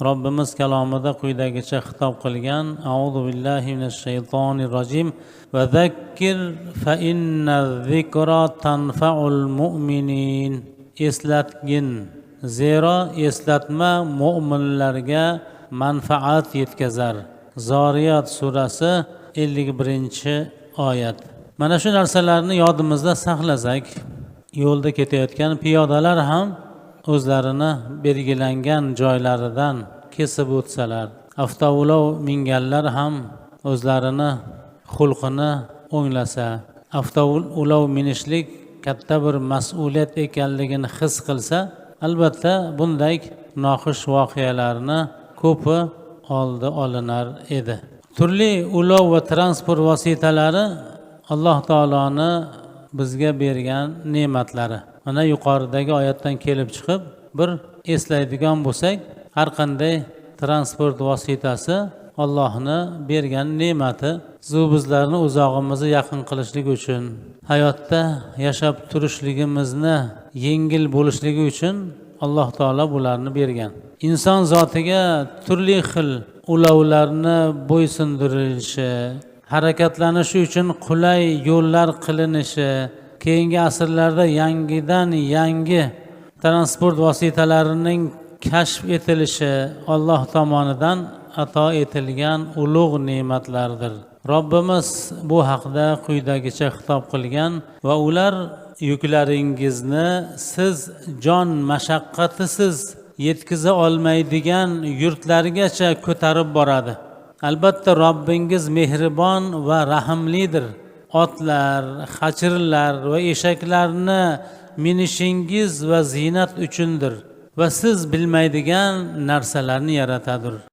Robbimiz kalomida quyidagicha xitob qilgan: A'udhu billahi minash shaytonir rojim va zakkir fa inna zikra tanfa'ul mu'minin. Eslatgin, zero eslatma mu'minlarga manfaat yetkazar. Zoriyat surasi 51-oyat. Mana shu narsalarni yodimizda saqlasak, yo'lda ketayotgan piyodalar ham o'zlarini belgilangan joylaridan kesib o'tsalar, avtoulov minganlar ham o'zlarini xulqini o'nglasa, avtoulov minishlik katta bir mas'uliyat ekanligini his qilsa, albatta bunday noxush voqealarni ko'pi oldi olinar edi. Turli ulov va transport vositalari Alloh taoloni bizga bergan ne'matlari. Mana yuqoridagi oyatdan kelib chiqib, bir eslaydigan bo'lsak, har qanday transport vositasi Allohni bergan ne'mati, bizlarni uzoqimizni yaqin qilishlik uchun, hayotda yashab turishligimizni yengil bo'lishligi uchun Alloh taolo bularni bergan. Inson zotiga turli xil ulovlarni bo'ysundirilishi, harakatlanishi uchun qulay yo'llar qilinishi, keyingi asrlarda yangidan yangi transport vositalarining kashf etilishi Alloh tomonidan ato etilgan ulug' ne'matlardir. Robbimiz bu haqda quyidagicha xitob qilgan: va ular yuklaringizni siz jon mashaqqatisiz yetkiza olmaydigan yurtlargacha ko'tarib boradi. Albatta Robbingiz mehribon va rahimlidir. Otlar, xachirlar va eshaklarni minishingiz va ziynat uchundir va siz bilmaydigan narsalarni yaratadir.